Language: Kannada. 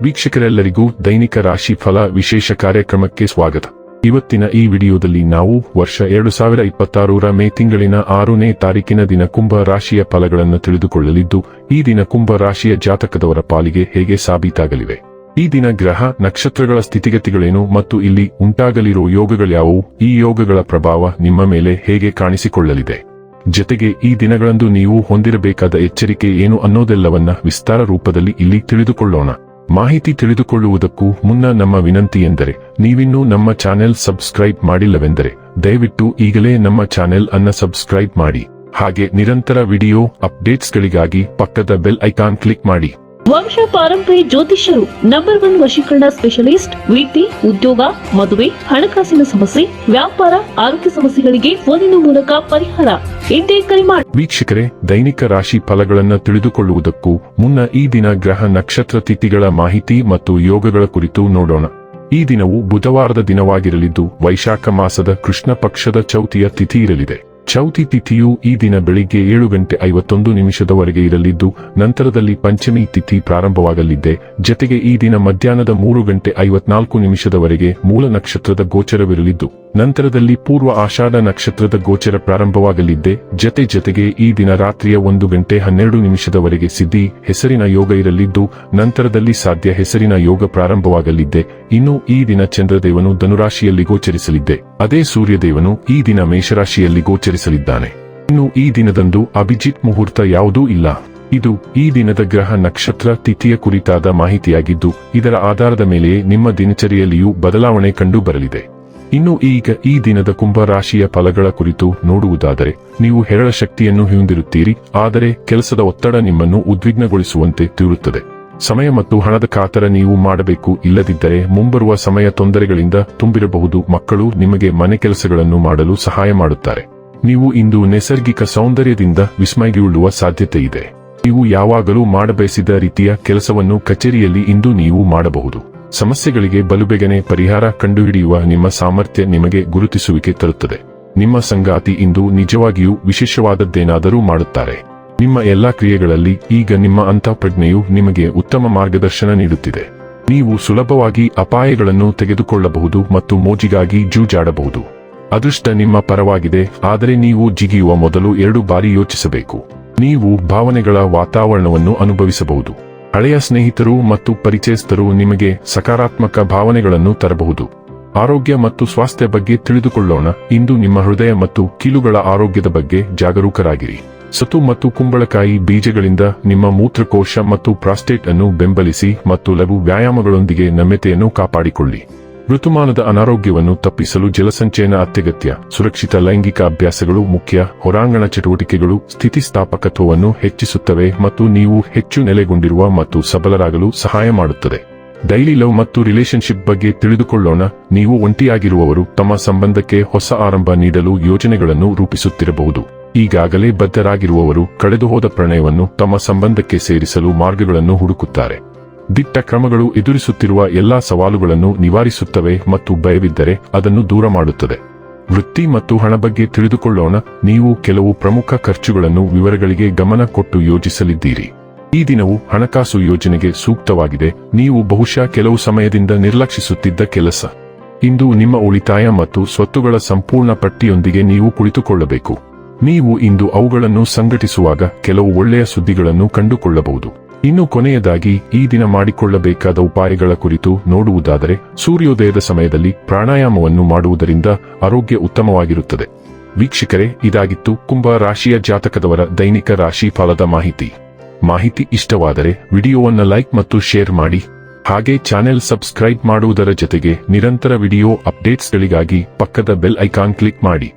ವೀಕ್ಷಕರೆಲ್ಲರಿಗೂ ದೈನಿಕ ರಾಶಿ ಫಲ ವಿಶೇಷ ಕಾರ್ಯಕ್ರಮಕ್ಕೆ ಸ್ವಾಗತ. ಇವತ್ತಿನ ಈ ವಿಡಿಯೋದಲ್ಲಿ ನಾವು ವರ್ಷ 2026ರ ಮೇ ತಿಂಗಳಿನ 6ನೇ ತಾರೀಕಿನ ದಿನ ಕುಂಭ ರಾಶಿಯ ಫಲಗಳನ್ನು ತಿಳಿದುಕೊಳ್ಳಲಿದ್ದು, ಈ ದಿನ ಕುಂಭ ರಾಶಿಯ ಜಾತಕದವರ ಪಾಲಿಗೆ ಹೇಗೆ ಸಾಬೀತಾಗಲಿವೆ, ಈ ದಿನ ಗ್ರಹ ನಕ್ಷತ್ರಗಳ ಸ್ಥಿತಿಗತಿಗಳೇನು ಮತ್ತು ಇಲ್ಲಿ ಉಂಟಾಗಲಿರುವ ಯೋಗಗಳ್ಯಾವುವು, ಈ ಯೋಗಗಳ ಪ್ರಭಾವ ನಿಮ್ಮ ಮೇಲೆ ಹೇಗೆ ಕಾಣಿಸಿಕೊಳ್ಳಲಿದೆ, ಜೊತೆಗೆ ಈ ದಿನಗಳಂದು ನೀವು ಹೊಂದಿರಬೇಕಾದ ಎಚ್ಚರಿಕೆ ಏನು ಅನ್ನೋದೆಲ್ಲವನ್ನ ವಿಸ್ತಾರ ರೂಪದಲ್ಲಿ ಇಲ್ಲಿ ತಿಳಿದುಕೊಳ್ಳೋಣ. ಮಾಹಿತಿ ತಿಳಿದುಕೊಳ್ಳುವುದಕ್ಕೂ ಮುನ್ನ ನಮ್ಮ ವಿನಂತಿ ಎಂದರೆ, ನೀವಿನ್ನೂ ನಮ್ಮ ಚಾನೆಲ್ ಸಬ್ಸ್ಕ್ರೈಬ್ ಮಾಡಿಲ್ಲವೆಂದರೆ ದಯವಿಟ್ಟು ಈಗಲೇ ನಮ್ಮ ಚಾನೆಲ್ ಅನ್ನ ಸಬ್ಸ್ಕ್ರೈಬ್ ಮಾಡಿ. ಹಾಗೆ ನಿರಂತರ ವಿಡಿಯೋ ಅಪ್ಡೇಟ್ಸ್ಗಳಿಗಾಗಿ ಪಕ್ಕದ ಬೆಲ್ ಐಕಾನ್ ಕ್ಲಿಕ್ ಮಾಡಿ. ವಂಶ ಪಾರಂಪರ್ಯ ಜ್ಯೋತಿಷ್ಯರು ನಂಬರ್ 1 ವಶೀಕರಣ ಸ್ಪೆಷಲಿಸ್ಟ್. ವೃತ್ತಿ, ಉದ್ಯೋಗ, ಮದುವೆ, ಹಣಕಾಸಿನ ಸಮಸ್ಯೆ, ವ್ಯಾಪಾರ, ಆರೋಗ್ಯ ಸಮಸ್ಯೆಗಳಿಗೆ ಫೋನಿನ ಮೂಲಕ ಪರಿಹಾರ. ಇಂದೇ ಕರೆ ಮಾಡಿ. ವೀಕ್ಷಕರೇ, ದೈನಿಕ ರಾಶಿ ಫಲಗಳನ್ನು ತಿಳಿದುಕೊಳ್ಳುವುದಕ್ಕೂ ಮುನ್ನ ಈ ದಿನ ಗ್ರಹ ನಕ್ಷತ್ರ ತಿಥಿಗಳ ಮಾಹಿತಿ ಮತ್ತು ಯೋಗಗಳ ಕುರಿತು ನೋಡೋಣ. ಈ ದಿನವು ಬುಧವಾರದ ದಿನವಾಗಿರಲಿದ್ದು, ವೈಶಾಖ ಮಾಸದ ಕೃಷ್ಣ ಪಕ್ಷದ ಚೌತಿಯ ತಿಥಿ ಇರಲಿದೆ. ಚೌತಿ ತಿಥಿಯು ಈ ದಿನ ಬೆಳಿಗ್ಗೆ 7:51 ಇರಲಿದ್ದು, ನಂತರದಲ್ಲಿ ಪಂಚಮಿ ತಿಥಿ ಪ್ರಾರಂಭವಾಗಲಿದೆ. ಜೊತೆಗೆ ಈ ದಿನ ಮಧ್ಯಾಹ್ನದ 3:54 ಮೂಲ ನಕ್ಷತ್ರದ ಗೋಚರವಿರಲಿದ್ದು, ನಂತರದಲ್ಲಿ ಪೂರ್ವ ಆಷಾಢ ನಕ್ಷತ್ರದ ಗೋಚರ ಪ್ರಾರಂಭವಾಗಲಿದೆ. ಜೊತೆಗೆ ಈ ದಿನ ರಾತ್ರಿಯ 1:12 ಸಿದ್ಧಿ ಹೆಸರಿನ ಯೋಗ ಇರಲಿದ್ದು, ನಂತರದಲ್ಲಿ ಸಾಧ್ಯ ಹೆಸರಿನ ಯೋಗ ಪ್ರಾರಂಭವಾಗಲಿದೆ. ಇನ್ನು ಈ ದಿನ ಚಂದ್ರದೇವನು ಧನುರಾಶಿಯಲ್ಲಿ ಗೋಚರಿಸಲಿದೆ. ಅದೇ ಸೂರ್ಯದೇವನು ಈ ದಿನ ಮೇಷರಾಶಿಯಲ್ಲಿ ಗೋಚರಿಸಲಿದ್ದಾನೆ. ಇನ್ನು ಈ ದಿನದಂದು ಅಭಿಜಿತ್ ಮುಹೂರ್ತ ಯಾವುದೂ ಇಲ್ಲ. ಇದು ಈ ದಿನದ ಗ್ರಹ ನಕ್ಷತ್ರ ತಿಥಿಯ ಕುರಿತಾದ ಮಾಹಿತಿಯಾಗಿದ್ದು, ಇದರ ಆಧಾರದ ಮೇಲೆಯೇ ನಿಮ್ಮ ದಿನಚರಿಯಲ್ಲಿಯೂ ಬದಲಾವಣೆ ಕಂಡು ಬರಲಿದೆ. ಇನ್ನು ಈಗ ಈ ದಿನದ ಕುಂಭ ರಾಶಿಯ ಫಲಗಳ ಕುರಿತು ನೋಡುವುದಾದರೆ, ನೀವು ಹೇರಳ ಶಕ್ತಿಯನ್ನು ಹೊಂದಿರುತ್ತೀರಿ, ಆದರೆ ಕೆಲಸದ ಒತ್ತಡ ನಿಮ್ಮನ್ನು ಉದ್ವಿಗ್ನಗೊಳಿಸುವಂತೆ ತೋರುತ್ತದೆ. ಸಮಯ ಮತ್ತು ಹಣದ ಕಾತರ ನೀವು ಮಾಡಬೇಕು, ಇಲ್ಲದಿದ್ದರೆ ಮುಂಬರುವ ಸಮಯ ತೊಂದರೆಗಳಿಂದ ತುಂಬಿರಬಹುದು. ಮಕ್ಕಳು ನಿಮಗೆ ಮನೆ ಕೆಲಸಗಳನ್ನು ಮಾಡಲು ಸಹಾಯ ಮಾಡುತ್ತಾರೆ. ನೀವು ಇಂದು ನೈಸರ್ಗಿಕ ಸೌಂದರ್ಯದಿಂದ ವಿಸ್ಮಯಗೊಳ್ಳುವ ಸಾಧ್ಯತೆ ಇದೆ. ನೀವು ಯಾವಾಗಲೂ ಮಾಡಬಯಸಿದ ರೀತಿಯ ಕೆಲಸವನ್ನು ಕಚೇರಿಯಲ್ಲಿ ಇಂದು ನೀವು ಮಾಡಬಹುದು. ಸಮಸ್ಯೆಗಳಿಗೆ ಬಲುಬೇಗನೆ ಪರಿಹಾರ ಕಂಡುಹಿಡಿಯುವ ನಿಮ್ಮ ಸಾಮರ್ಥ್ಯ ನಿಮಗೆ ಗುರುತಿಸುವಿಕೆ ತರುತ್ತದೆ. ನಿಮ್ಮ ಸಂಗಾತಿ ಇಂದು ನಿಜವಾಗಿಯೂ ವಿಶೇಷವಾದದ್ದೇನಾದರೂ ಮಾಡುತ್ತಾರೆ. ನಿಮ್ಮ ಎಲ್ಲಾ ಕ್ರಿಯೆಗಳಲ್ಲಿ ಈಗ ನಿಮ್ಮ ಅಂತಃಪ್ರಜ್ಞೆಯು ನಿಮಗೆ ಉತ್ತಮ ಮಾರ್ಗದರ್ಶನ ನೀಡುತ್ತಿದೆ. ನೀವು ಸುಲಭವಾಗಿ ಅಪಾಯಗಳನ್ನು ತೆಗೆದುಕೊಳ್ಳಬಹುದು ಮತ್ತು ಮೋಜಿಗಾಗಿ ಜೂಜಾಡಬಹುದು. ಅದೃಷ್ಟ ನಿಮ್ಮ ಪರವಾಗಿದೆ, ಆದರೆ ನೀವು ಜಿಗಿಯುವ ಮೊದಲು 2 ಬಾರಿ ಯೋಚಿಸಬೇಕು. ನೀವು ಭಾವನೆಗಳ ವಾತಾವರಣವನ್ನು ಅನುಭವಿಸಬಹುದು. ಹಳೆಯ ಸ್ನೇಹಿತರು ಮತ್ತು ಪರಿಚಯಸ್ಥರು ನಿಮಗೆ ಸಕಾರಾತ್ಮಕ ಭಾವನೆಗಳನ್ನು ತರಬಹುದು. ಆರೋಗ್ಯ ಮತ್ತು ಸ್ವಾಸ್ಥ್ಯ ಬಗ್ಗೆ ತಿಳಿದುಕೊಳ್ಳೋಣ. ಇಂದು ನಿಮ್ಮ ಹೃದಯ ಮತ್ತು ಕೀಲುಗಳ ಆರೋಗ್ಯದ ಬಗ್ಗೆ ಜಾಗರೂಕರಾಗಿರಿ. ಸತು ಮತ್ತು ಕುಂಬಳಕಾಯಿ ಬೀಜಗಳಿಂದ ನಿಮ್ಮ ಮೂತ್ರಕೋಶ ಮತ್ತು ಪ್ರಾಸ್ಟೇಟ್ ಅನ್ನು ಬೆಂಬಲಿಸಿ ಮತ್ತು ಲಘು ವ್ಯಾಯಾಮಗಳೊಂದಿಗೆ ನಮ್ಯತೆಯನ್ನು ಕಾಪಾಡಿಕೊಳ್ಳಿ. ಋತುಮಾನದ ಅನಾರೋಗ್ಯವನ್ನು ತಪ್ಪಿಸಲು ಜಲಸಂಚಯನ ಅತ್ಯಗತ್ಯ. ಸುರಕ್ಷಿತ ಲೈಂಗಿಕ ಅಭ್ಯಾಸಗಳು ಮುಖ್ಯ. ಹೊರಾಂಗಣ ಚಟುವಟಿಕೆಗಳು ಸ್ಥಿತಿಸ್ಥಾಪಕತ್ವವನ್ನು ಹೆಚ್ಚಿಸುತ್ತವೆ ಮತ್ತು ನೀವು ಹೆಚ್ಚು ನೆಲೆಗೊಂಡಿರುವ ಮತ್ತು ಸಬಲರಾಗಲು ಸಹಾಯ ಮಾಡುತ್ತದೆ. ಡೈಲಿ ಲವ್ ಮತ್ತು ರಿಲೇಶನ್ಶಿಪ್ ಬಗ್ಗೆ ತಿಳಿದುಕೊಳ್ಳೋಣ. ನೀವು ಒಂಟಿಯಾಗಿರುವವರು ತಮ್ಮ ಸಂಬಂಧಕ್ಕೆ ಹೊಸ ಆರಂಭ ನೀಡಲು ಯೋಜನೆಗಳನ್ನು ರೂಪಿಸುತ್ತಿರಬಹುದು. ಈಗಾಗಲೇ ಬದ್ಧರಾಗಿರುವವರು ಕಳೆದುಹೋದ ಪ್ರಣಯವನ್ನು ತಮ್ಮ ಸಂಬಂಧಕ್ಕೆ ಸೇರಿಸಲು ಮಾರ್ಗಗಳನ್ನು ಹುಡುಕುತ್ತಾರೆ. ದಿಟ್ಟ ಕ್ರಮಗಳು ಎದುರಿಸುತ್ತಿರುವ ಎಲ್ಲಾ ಸವಾಲುಗಳನ್ನು ನಿವಾರಿಸುತ್ತವೆ ಮತ್ತು ಭಯವಿದ್ದರೆ ಅದನ್ನು ದೂರ ಮಾಡುತ್ತದೆ. ವೃತ್ತಿ ಮತ್ತು ಹಣ ಬಗ್ಗೆ ತಿಳಿದುಕೊಳ್ಳೋಣ. ನೀವು ಕೆಲವು ಪ್ರಮುಖ ಖರ್ಚುಗಳನ್ನು ವಿವರಗಳಿಗೆ ಗಮನ ಕೊಟ್ಟು ಯೋಜಿಸಲಿದ್ದೀರಿ. ಈ ದಿನವು ಹಣಕಾಸು ಯೋಜನೆಗೆ ಸೂಕ್ತವಾಗಿದೆ. ನೀವು ಬಹುಶಃ ಕೆಲವು ಸಮಯದಿಂದ ನಿರ್ಲಕ್ಷಿಸುತ್ತಿದ್ದ ಕೆಲಸ. ಇಂದು ನಿಮ್ಮ ಉಳಿತಾಯ ಮತ್ತು ಸ್ವತ್ತುಗಳ ಸಂಪೂರ್ಣ ಪಟ್ಟಿಯೊಂದಿಗೆ ನೀವು ಕುಳಿತುಕೊಳ್ಳಬೇಕು. ನೀವು ಇಂದು ಅವುಗಳನ್ನು ಸಂಘಟಿಸುವಾಗ ಕೆಲವು ಒಳ್ಳೆಯ ಸುದ್ದಿಗಳನ್ನು ಕಂಡುಕೊಳ್ಳಬಹುದು. ಇನ್ನು ಕೊನೆಯದಾಗಿ ಈ ದಿನ ಮಾಡಿಕೊಳ್ಳಬೇಕಾದ ಉಪಾಯಗಳ ಕುರಿತು ನೋಡುವುದಾದರೆ, ಸೂರ್ಯೋದಯದ ಸಮಯದಲ್ಲಿ ಪ್ರಾಣಾಯಾಮವನ್ನು ಮಾಡುವುದರಿಂದ ಆರೋಗ್ಯ ಉತ್ತಮವಾಗಿರುತ್ತದೆ. ವೀಕ್ಷಕರೇ, ಇದಾಗಿತ್ತು ಕುಂಭ ರಾಶಿಯ ಜಾತಕದವರ ದೈನಿಕ ರಾಶಿ ಫಲದ ಮಾಹಿತಿ ಇಷ್ಟವಾದರೆ ವಿಡಿಯೋವನ್ನು ಲೈಕ್ ಮತ್ತು ಶೇರ್ ಮಾಡಿ. ಹಾಗೆ ಚಾನೆಲ್ ಸಬ್ಸ್ಕ್ರೈಬ್ ಮಾಡುವುದರ ಜೊತೆಗೆ ನಿರಂತರ ವಿಡಿಯೋ ಅಪ್ಡೇಟ್ಸ್ಗಳಿಗಾಗಿ ಪಕ್ಕದ ಬೆಲ್ ಐಕಾನ್ ಕ್ಲಿಕ್ ಮಾಡಿ.